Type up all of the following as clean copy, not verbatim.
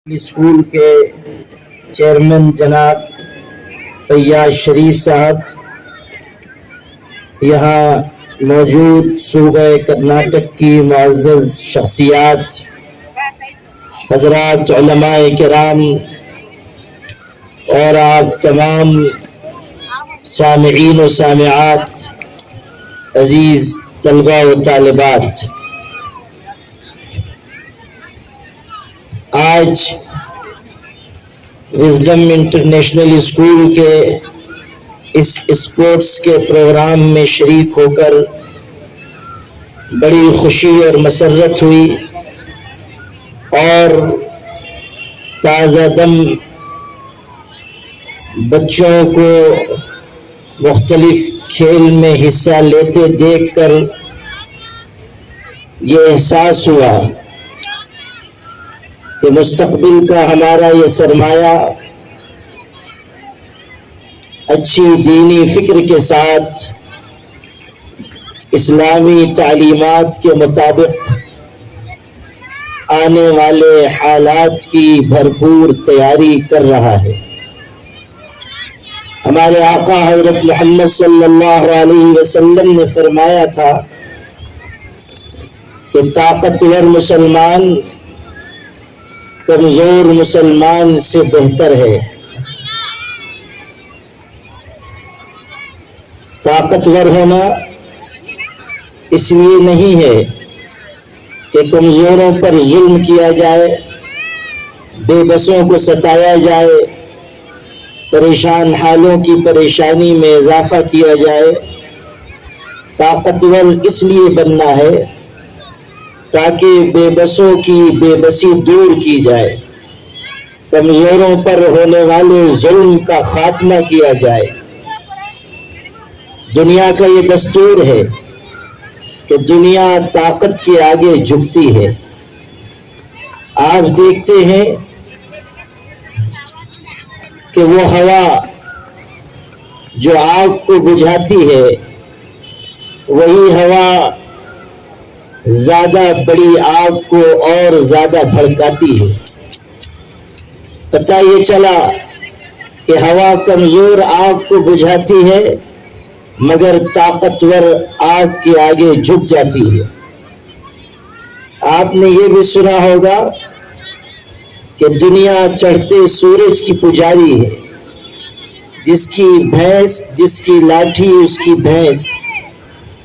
School کے chairman جناب فیاض شریف صاحب، یہاں موجود صوبہ کرناٹک کی معزز شخصیات، حضرات علماء کرام اور آپ تمام سامعین و سامعات، عزیز طلباء و طالبات، آج وزڈم انٹرنیشنل اسکول کے اس اسپورٹس کے پروگرام میں شریک ہو کر بڑی خوشی اور مسرت ہوئی اور تازہ دم بچوں کو مختلف کھیل میں حصہ لیتے دیکھ کر یہ احساس ہوا کہ مستقبل کا ہمارا یہ سرمایہ اچھی دینی فکر کے ساتھ اسلامی تعلیمات کے مطابق آنے والے حالات کی بھرپور تیاری کر رہا ہے۔ ہمارے آقا حضرت محمد صلی اللہ علیہ وسلم نے فرمایا تھا کہ طاقتور مسلمان کمزور مسلمان سے بہتر ہے۔ طاقتور ہونا اس لیے نہیں ہے کہ کمزوروں پر ظلم کیا جائے، بے بسوں کو ستایا جائے، پریشان حالوں کی پریشانی میں اضافہ کیا جائے۔ طاقتور اس لیے بننا ہے تاکہ بے بسوں کی بے بسی دور کی جائے، کمزوروں پر ہونے والے ظلم کا خاتمہ کیا جائے۔ دنیا کا یہ دستور ہے کہ دنیا طاقت کے آگے جھکتی ہے۔ آپ دیکھتے ہیں کہ وہ ہوا جو آگ کو بجھاتی ہے، وہی ہوا زیادہ بڑی آگ کو اور زیادہ بھڑکاتی ہے۔ پتہ یہ چلا کہ ہوا کمزور آگ کو بجھاتی ہے مگر طاقتور آگ کے آگے جھک جاتی ہے۔ آپ نے یہ بھی سنا ہوگا کہ دنیا چڑھتے سورج کی پجاری ہے، جس کی بھینس، جس کی لاٹھی اس کی بھینس،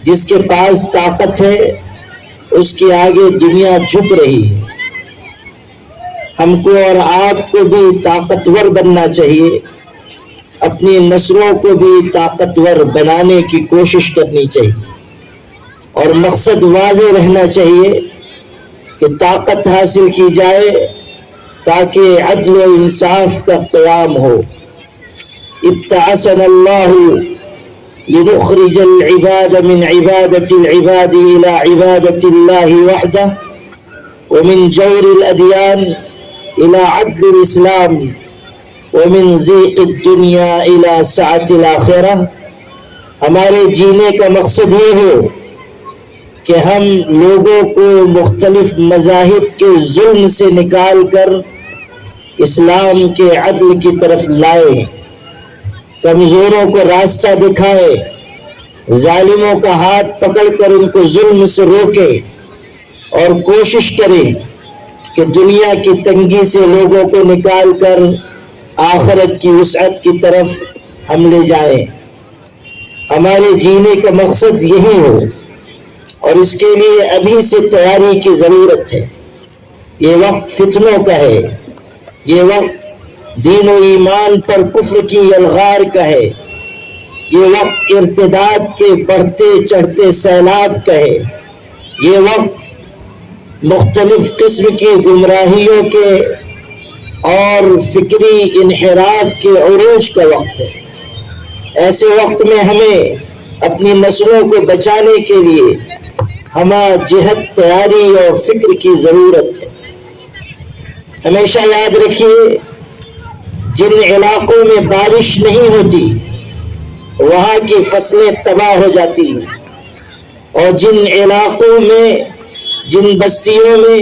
جس کے پاس طاقت ہے اس کے آگے دنیا جھک رہی ہے۔ ہم کو اور آپ کو بھی طاقتور بننا چاہیے، اپنی نسلوں کو بھی طاقتور بنانے کی کوشش کرنی چاہیے، اور مقصد واضح رہنا چاہیے کہ طاقت حاصل کی جائے تاکہ عدل و انصاف کا قیام ہو۔ ابتعثنا اللہ لنخرج العباد من عبادة العباد إلى عبادة الله وحده، ومن جور الأديان إلى عدل الإسلام، ومن ضيق الدنيا إلى سعة الآخرة۔ ہمارے جینے کا مقصد یہ ہو کہ ہم لوگوں کو مختلف مذاہب کے ظلم سے نکال کر اسلام کے عدل کی طرف لائیں، کمزوروں کو راستہ دکھائے، ظالموں کا ہاتھ پکڑ کر ان کو ظلم سے روکے، اور کوشش کریں کہ دنیا کی تنگی سے لوگوں کو نکال کر آخرت کی وسعت کی طرف ہم لے جائیں۔ ہمارے جینے کا مقصد یہی ہو، اور اس کے لیے ابھی سے تیاری کی ضرورت ہے۔ یہ وقت فتنوں کا ہے، یہ وقت دین و ایمان پر کفر کی الغار کا ہے، یہ وقت ارتداد کے بڑھتے چڑھتے سیلاب کا ہے، یہ وقت مختلف قسم کی گمراہیوں کے اور فکری انحراف کے عروج کا وقت ہے۔ ایسے وقت میں ہمیں اپنی نسلوں کو بچانے کے لیے ہمہ جہت تیاری اور فکر کی ضرورت ہے۔ ہمیشہ یاد رکھیے، جن علاقوں میں بارش نہیں ہوتی وہاں کی فصلیں تباہ ہو جاتی ہیں، اور جن علاقوں میں، جن بستیوں میں،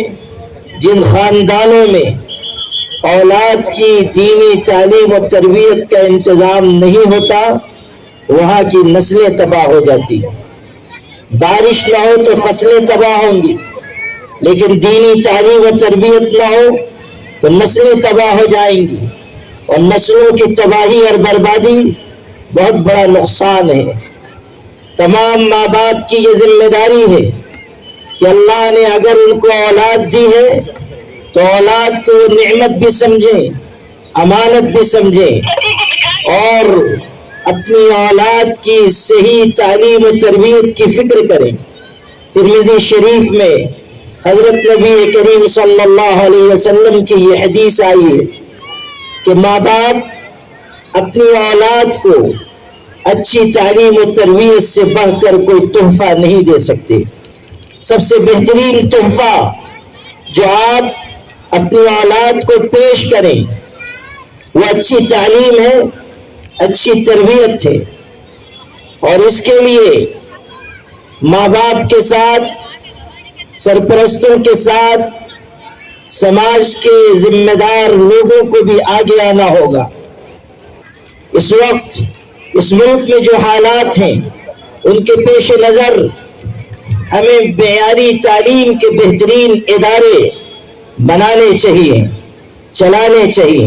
جن خاندانوں میں اولاد کی دینی تعلیم و تربیت کا انتظام نہیں ہوتا وہاں کی نسلیں تباہ ہو جاتی ہیں۔ بارش نہ ہو تو فصلیں تباہ ہوں گی، لیکن دینی تعلیم و تربیت نہ ہو تو نسلیں تباہ ہو جائیں گی، اور نسلوں کی تباہی اور بربادی بہت بڑا نقصان ہے۔ تمام ماں باپ کی یہ ذمہ داری ہے کہ اللہ نے اگر ان کو اولاد دی ہے تو اولاد کو وہ نعمت بھی سمجھیں، امانت بھی سمجھیں، اور اپنی اولاد کی صحیح تعلیم و تربیت کی فکر کریں۔ ترمذی شریف میں حضرت نبی کریم صلی اللہ علیہ وسلم کی یہ حدیث آئی ہے کہ ماں باپ اپنی اولاد کو اچھی تعلیم و تربیت سے بڑھ کر کوئی تحفہ نہیں دے سکتے۔ سب سے بہترین تحفہ جو آپ اپنی اولاد کو پیش کریں وہ اچھی تعلیم ہے، اچھی تربیت ہے، اور اس کے لیے ماں باپ کے ساتھ، سرپرستوں کے ساتھ، سماج کے ذمہ دار لوگوں کو بھی آگے آنا ہوگا۔ اس وقت اس ملک میں جو حالات ہیں ان کے پیش نظر ہمیں معیاری تعلیم کے بہترین ادارے بنانے چاہیے، چلانے چاہیے،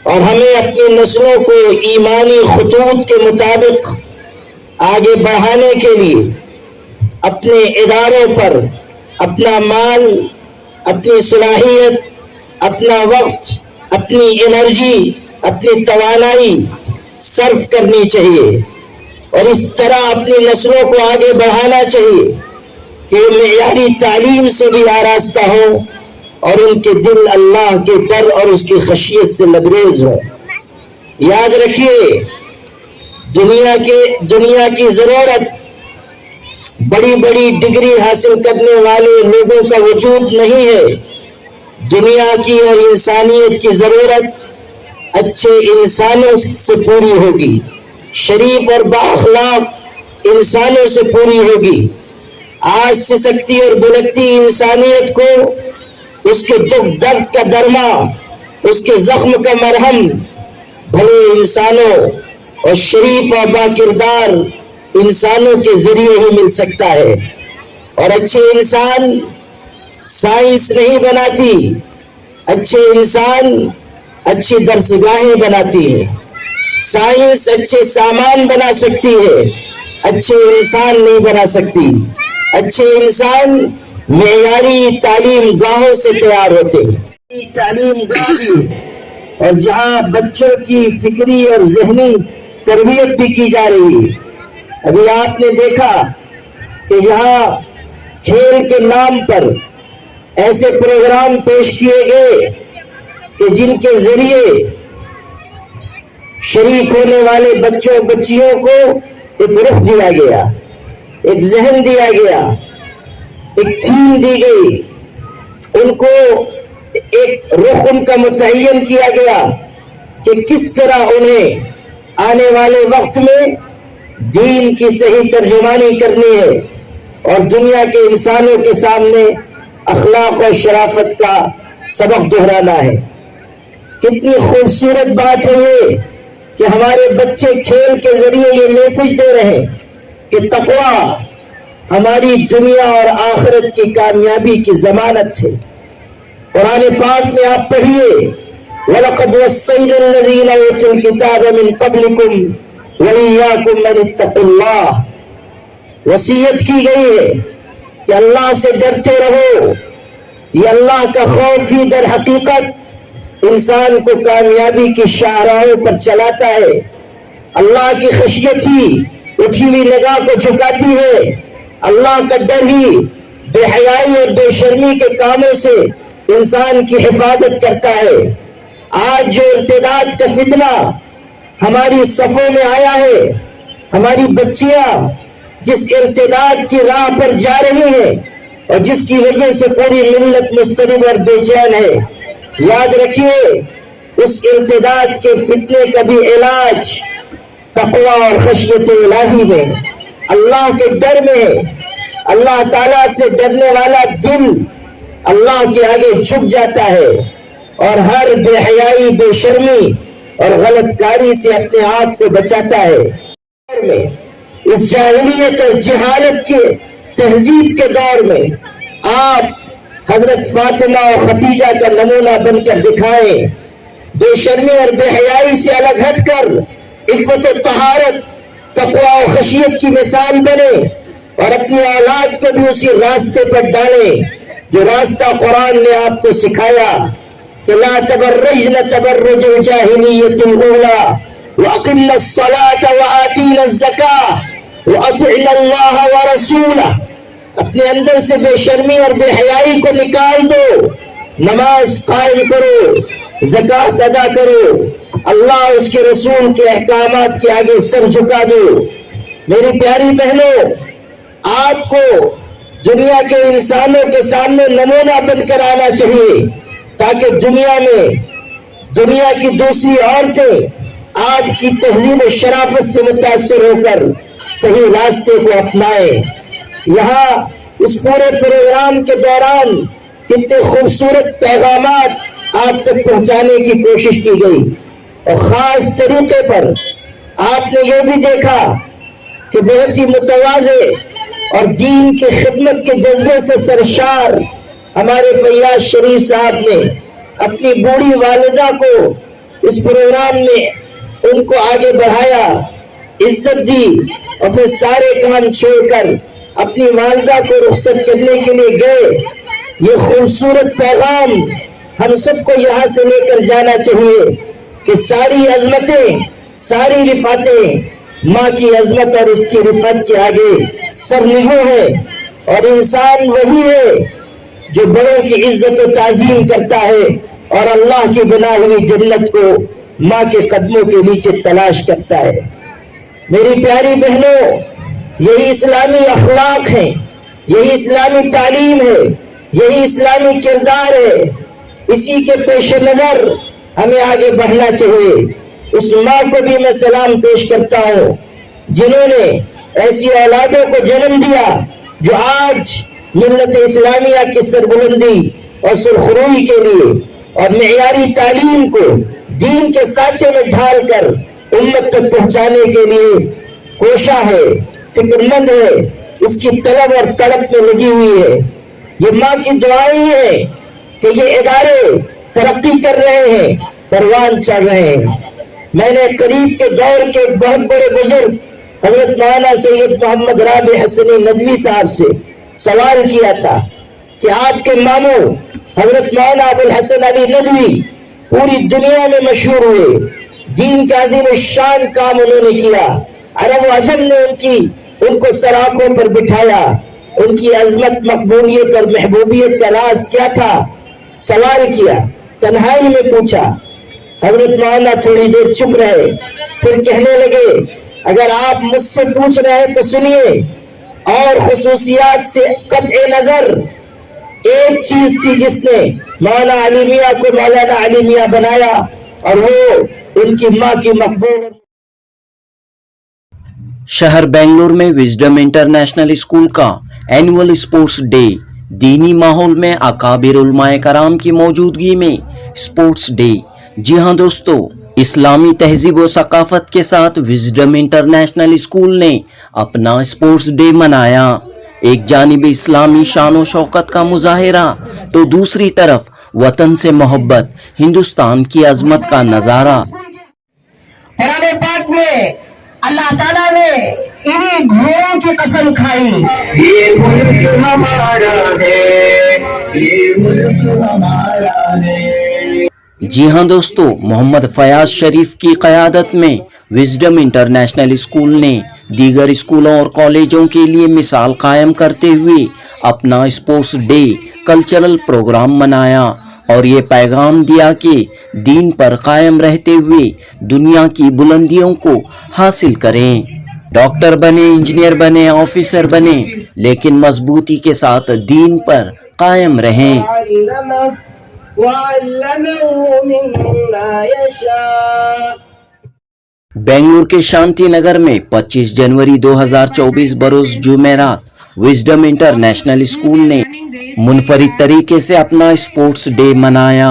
اور ہمیں اپنی نسلوں کو ایمانی خطوط کے مطابق آگے بڑھانے کے لیے اپنے اداروں پر اپنا مال، اپنی صلاحیت، اپنا وقت، اپنی انرجی، اپنی توانائی صرف کرنی چاہیے، اور اس طرح اپنی نسلوں کو آگے بڑھانا چاہیے کہ وہ معیاری تعلیم سے بھی آراستہ ہوں اور ان کے دل اللہ کے ڈر اور اس کی خشیت سے لبریز ہوں۔ یاد رکھیے، دنیا کی ضرورت بڑی بڑی ڈگری حاصل کرنے والے لوگوں کا وجود نہیں ہے۔ دنیا کی اور انسانیت کی ضرورت اچھے انسانوں سے پوری ہوگی، شریف اور بااخلاق انسانوں سے پوری ہوگی۔ آج سسکتی اور بلکتی انسانیت کو اس کے دکھ درد کا درما، اس کے زخم کا مرہم بھلے انسانوں اور شریف اور باکردار انسانوں کے ذریعے ہی مل سکتا ہے۔ اور اچھے انسان سائنس نہیں بناتی، اچھے انسان اچھی درسگاہیں بناتی ہیں۔ سائنس اچھے سامان بنا سکتی ہے، اچھے انسان نہیں بنا سکتی۔ اچھے انسان معیاری تعلیم گاہوں سے تیار ہوتے ہیں۔ تعلیم گاہ اور جہاں بچوں کی فکری اور ذہنی تربیت بھی کی جا رہی ہے۔ ابھی آپ نے دیکھا کہ یہاں کھیل کے نام پر ایسے پروگرام پیش کیے گئے کہ جن کے ذریعے شریک ہونے والے بچوں بچیوں کو ایک رخ دیا گیا، ایک ذہن دیا گیا، ایک تھیم دی گئی، ان کو ایک رخ ان کا متعین کیا گیا کہ کس طرح انہیں آنے والے وقت میں دین کی صحیح ترجمانی کرنی ہے اور دنیا کے انسانوں کے سامنے اخلاق اور شرافت کا سبق دہرانا ہے۔ کتنی خوبصورت بات ہے یہ کہ ہمارے بچے کھیل کے ذریعے یہ میسج دے رہے ہیں کہ تقویٰ ہماری دنیا اور آخرت کی کامیابی کی ضمانت ہے۔ قرآن پاک میں آپ پڑھیے، وَلَقَدْ وَصَّيْنَا الَّذِينَ أُوتُوا الْكِتَابَ مِنْ قَبْلِكُمْ وَإِيَّاكُمْ أَنِ اتَّقُوا اللَّهَ، وصیت کی گئی ہے کہ اللہ سے ڈرتے رہو۔ یہ اللہ کا خوف ہی در حقیقت انسان کو کامیابی کی شاہراہوں پر چلاتا ہے۔ اللہ کی خشیت ہی اٹھی ہوئی نگاہ کو جھکاتی ہے۔ اللہ کا ڈر ہی بے حیائی اور بے شرمی کے کاموں سے انسان کی حفاظت کرتا ہے۔ آج جو ارتداد کا فتنہ ہماری صفوں میں آیا ہے، ہماری بچیاں جس ارتداد کی راہ پر جا رہی ہیں اور جس کی وجہ سے پوری ملت مضطرب اور بے چین ہے، یاد رکھیے اس ارتداد کے فتنے کا بھی علاج تقویٰ اور خشیت الہی میں، اللہ کے ڈر میں ہے۔ اللہ تعالیٰ سے ڈرنے والا دل اللہ کے آگے جھک جاتا ہے اور ہر بے حیائی، بے شرمی اور غلط کاری سے اپنے آپ کو بچاتا ہے۔ اس جاہلیت اور جہالت کے تہذیب کے دور میں آپ حضرت فاطمہ اور خدیجہ کا نمونہ بن کر دکھائیں، بے شرمی اور بے حیائی سے الگ ہٹ کر عفت و طہارت، تقوی و خشیت کی مثال بنے اور اپنی اولاد کو بھی اسی راستے پر ڈالیں جو راستہ قرآن نے آپ کو سکھایا کہ لا تبرجن تبرج الجاہلیت الاولی واقمنا الصلاة وآتینا الزکاة واطعنا اللہ ورسولہ۔ اپنے اندر سے بے شرمی اور بے حیائی کو نکال دو، نماز قائم کرو، زکوٰۃ ادا کرو، اللہ اس کے رسول کے احکامات کے آگے سر جھکا دو۔ میری پیاری بہنوں، آپ کو دنیا کے انسانوں کے سامنے نمونہ بن کر آنا چاہیے تاکہ دنیا میں دنیا کی دوسری عورتیں آپ کی تہذیب و شرافت سے متاثر ہو کر صحیح راستے کو اپنائیں۔ یہاں اس پورے پروگرام کے دوران کتنے خوبصورت پیغامات آپ تک پہنچانے کی کوشش کی گئی اور خاص طریقے پر آپ نے یہ بھی دیکھا کہ بہت ہی متواضع اور دین کی خدمت کے جذبے سے سرشار ہمارے فیاض شریف صاحب نے اپنی بوڑھی والدہ کو اس پروگرام میں ان کو آگے بڑھایا، عزت دی اور پھر سارے کام چھوڑ کر اپنی والدہ کو رخصت کرنے کے لیے گئے۔ یہ خوبصورت پیغام ہم سب کو یہاں سے لے کر جانا چاہیے کہ ساری عظمتیں، ساری رفعتیں ماں کی عظمت اور اس کی رفعت کے آگے سرنگوں ہے، اور انسان وہی ہے جو بڑوں کی عزت و تعظیم کرتا ہے اور اللہ کی بنائی ہوئی جنت کو ماں کے قدموں کے نیچے تلاش کرتا ہے۔ میری پیاری بہنوں، یہی اسلامی اخلاق ہیں، یہی اسلامی تعلیم ہے، یہی اسلامی کردار ہے۔ اسی کے پیش نظر ہمیں آگے بڑھنا چاہیے۔ اس ماں کو بھی میں سلام پیش کرتا ہوں جنہوں نے ایسی اولادوں کو جنم دیا جو آج ملت اسلامیہ کی سربلندی اور سرخروئی کے لیے اور معیاری تعلیم کو دین کے سانچے میں ڈھال کر امت تک پہنچانے کے لیے کوشاں ہے، فکر مند ہے، اس کی طلب اور تڑپ میں لگی ہوئی ہے۔ یہ ماں کی دعائیں ہیں کہ یہ ادارے ترقی کر رہے ہیں، پروان چڑھ رہے ہیں۔ میں نے قریب کے دور کے بہت بڑے بزرگ حضرت مولانا سید محمد رابع حسنی ندوی صاحب سے سوال کیا تھا کہ آپ کے ماموں حضرت مولانا ابو الحسن علی ندوی پوری دنیا میں مشہور ہوئے، دین کا عظیم الشان کام انہوں نے کیا، عرب و عجم نے ان کو سراخوں پر بٹھایا۔ ان کی عظمت، مقبولیت اور محبوبیت کا راز کیا تھا؟ سوال کیا، تنہائی میں پوچھا۔ حضرت مولانا تھوڑی دیر چپ رہے، پھر کہنے لگے اگر آپ مجھ سے پوچھ رہے ہیں تو سنیے، اور خصوصیات سے قطع نظر ایک چیز تھی جس نے مولانا علی میاں کو مولانا علی میاں بنایا، اور وہ ان کی ماں کی مقبول۔ شہر بنگلور میں وزڈم انٹرنیشنل اسکول کا اینول اسپورٹس ڈے، دینی ماحول میں اکابر علماء کرام کی موجودگی میں اسپورٹس ڈے۔ جی ہاں دوستو، اسلامی تہذیب و ثقافت کے ساتھ وزڈم انٹرنیشنل اسکول نے اپنا اسپورٹس ڈے منایا۔ ایک جانب اسلامی شان و شوکت کا مظاہرہ تو دوسری طرف وطن سے محبت، ہندوستان کی عظمت کا نظارہ۔ قرآن پاک میں اللہ تعالیٰ نے انہی گھوڑوں کی قسم کھائی، یہ ملک ہمارا ہے، یہ ملک ہمارا ہے۔ جی ہاں دوستو، محمد فیاض شریف کی قیادت میں وزڈم انٹرنیشنل اسکول نے دیگر اسکولوں اور کالجوں کے لیے مثال قائم کرتے ہوئے اپنا اسپورٹس ڈے کلچرل پروگرام منایا اور یہ پیغام دیا کہ دین پر قائم رہتے ہوئے دنیا کی بلندیوں کو حاصل کریں۔ ڈاکٹر بنے، انجینئر بنے، آفیسر بنے، لیکن مضبوطی کے ساتھ دین پر قائم رہیں۔ بنگلور کے شانتی نگر میں 25 جنوری 2024 بروز جمعرات وزڈم انٹرنیشنل اسکول نے منفرد طریقے سے اپنا اسپورٹس ڈے منایا۔